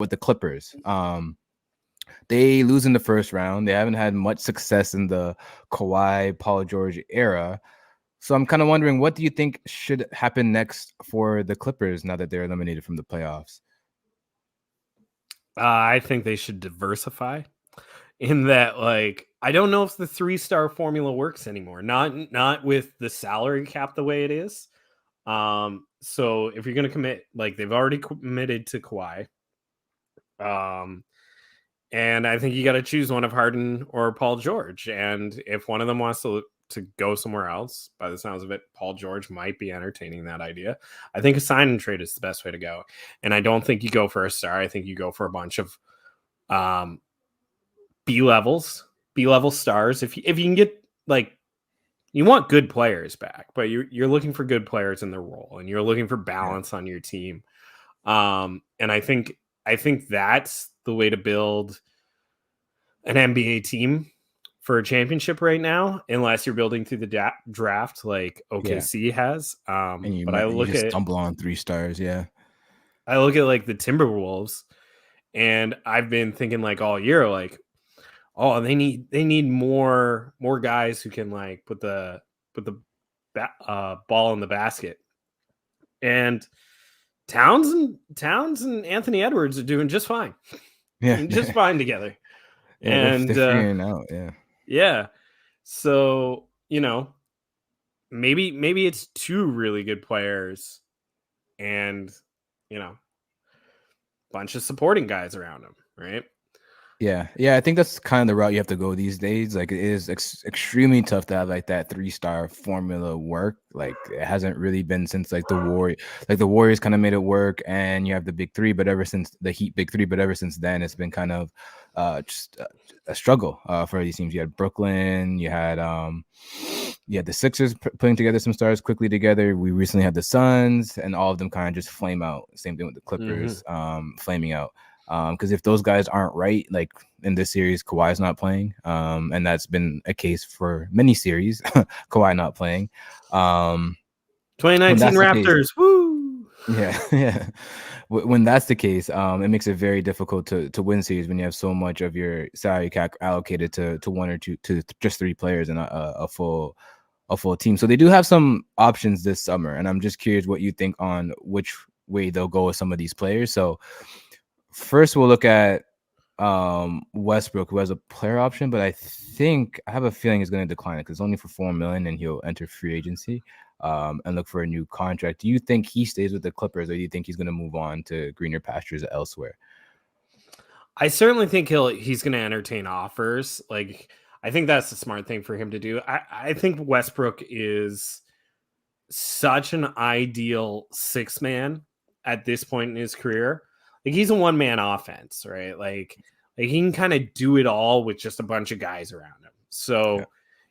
with the Clippers. They lose in the first round. They haven't had much success in the Kawhi, Paul George era. So I'm kind of wondering, what do you think should happen next for the Clippers now that they're eliminated from the playoffs? I think they should diversify in that, like, I don't know if the 3-star formula works anymore. Not with the salary cap the way it is. So if you're going to commit, like they've already committed to Kawhi, and I think you got to choose one of Harden or Paul George. And if one of them wants to go somewhere else, by the sounds of it, Paul George might be entertaining that idea. I think a sign and trade is the best way to go. And I don't think you go for a star. I think you go for a bunch of B-level stars. If you can get, like, you want good players back, but you're looking for good players in their role, and you're looking for balance on your team. And I think that's the way to build an NBA team for a championship right now, unless you're building through the draft like OKC has. And you, but I look you just at stumble on 3 stars. Yeah. I look at like the Timberwolves, and I've been thinking like all year, like, oh, they need more guys who can like put the ball in the basket. And Towns and Anthony Edwards are doing just fine. Yeah. Just fine together. Yeah, And they're figuring out. Yeah. Yeah. So, maybe it's 2 really good players and, bunch of supporting guys around them, right? Yeah, I think that's kind of the route you have to go these days. Like, it is extremely tough to have like that 3-star formula work. Like, it hasn't really been since like the Warriors kind of made it work, and you have the big 3. But ever since the Heat big 3, but ever since then, it's been kind of just a struggle for these teams. You had Brooklyn, you had the Sixers putting together some stars quickly together. We recently had the Suns, and all of them kind of just flame out. Same thing with the Clippers, flaming out. Because if those guys aren't right, like in this series, Kawhi's not playing, and that's been a case for many series. Kawhi not playing. 2019 Raptors, woo! Yeah. When that's the case, it makes it very difficult to win series when you have so much of your salary cap allocated to 1 or 2 to just 3 players and a full team. So they do have some options this summer, and I'm just curious what you think on which way they'll go with some of these players. So first, we'll look at Westbrook, who has a player option, but I have a feeling he's going to decline it because it's only for $4 million, and he'll enter free agency and look for a new contract. Do you think he stays with the Clippers, or do you think he's going to move on to greener pastures elsewhere? I certainly think he's going to entertain offers. Like, I think that's the smart thing for him to do. I think Westbrook is such an ideal 6-man at this point in his career. Like, he's a 1-man offense, right? Like he can kind of do it all with just a bunch of guys around him. So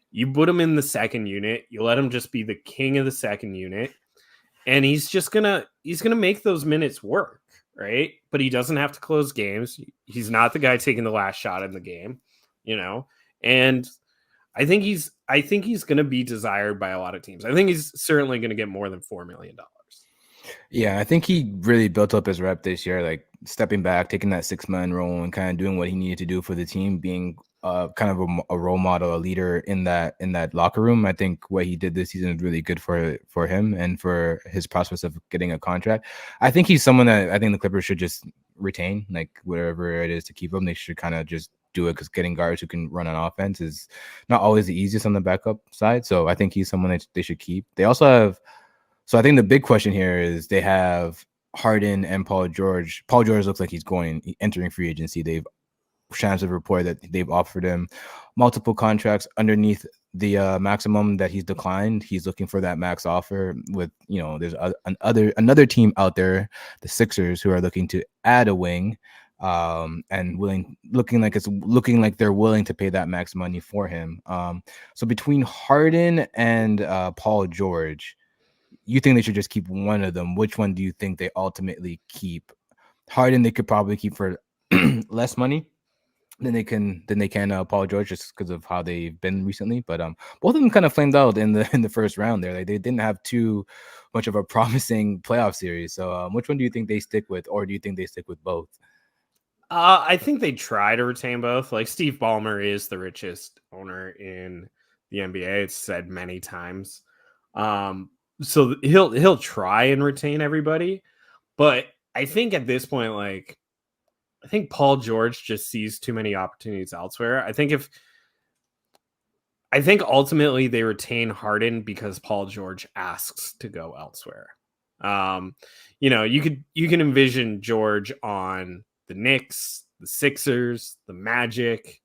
you put him in the second unit, you let him just be the king of the second unit, and he's gonna make those minutes work, right? But he doesn't have to close games. He's not the guy taking the last shot in the game, And I think he's gonna be desired by a lot of teams. I think he's certainly gonna get more than $4 million. Yeah, I think he really built up his rep this year, like stepping back, taking that 6-man role, and kind of doing what he needed to do for the team, being kind of a role model, a leader in that locker room. I think what he did this season is really good for him and for his prospects of getting a contract. I think he's someone that I think the Clippers should just retain, like whatever it is to keep him. They should kind of just do it, because getting guards who can run on offense is not always the easiest on the backup side. So I think he's someone that they should keep. They also have. So I think the big question here is they have Harden and Paul George. Paul George looks like he's entering free agency. They've chance of report that they've offered him multiple contracts underneath the maximum that he's declined. He's looking for that max offer with, there's another team out there, the Sixers, who are looking to add a wing and looking like they're willing to pay that max money for him. So between Harden and Paul George, you think they should just keep one of them? Which one do you think they ultimately keep? Harden, they could probably keep for less money than they can Paul George, just because of how they've been recently. But both of them kind of flamed out in the first round there. Like, they didn't have too much of a promising playoff series. So which one do you think they stick with, or do you think they stick with both? I think they try to retain both. Like Steve Ballmer is the richest owner in the NBA. It's said many times. Um, so he'll try and retain everybody, but I think at this point, like I think Paul George just sees too many opportunities elsewhere. I think ultimately they retain Harden because Paul George asks to go elsewhere. Um, you can envision George on the Knicks, the Sixers, the Magic.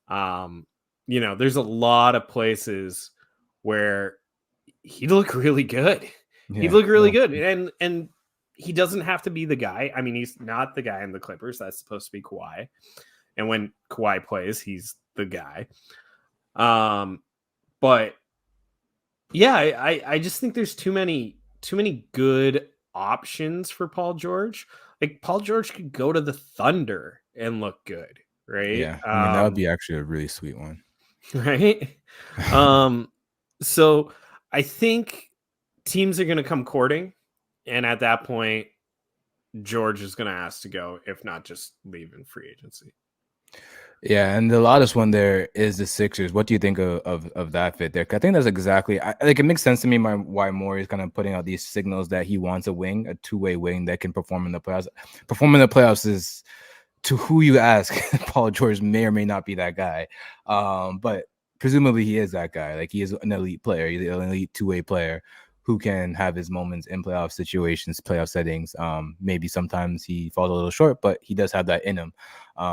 Um, there's a lot of places where he'd look really good. He'd Yeah. look really Well, good. And he doesn't have to be the guy. I mean, he's not the guy in the Clippers. That's supposed to be Kawhi. And when Kawhi plays, he's the guy. But yeah, I just think there's too many good options for Paul George. Like Paul George could go to the Thunder and look good, right? yeah. I mean, that would be actually a really sweet one. Right. Um, so I think teams are going to come courting, and at that point, George is going to ask to go, if not just leave in free agency. Yeah, and the loudest one there is the Sixers. What do you think of that fit there? 'Cause I think that's exactly like it makes sense to me why Morey is kind of putting out these signals that he wants a wing, a two-way wing that can perform in the playoffs. Perform in the playoffs is to who you ask. Paul George may or may not be that guy, but presumably he is that guy. Like he is an elite player. He's an elite two-way player who can have his moments in playoff situations, playoff settings. Maybe sometimes he falls a little short, but he does have that in him.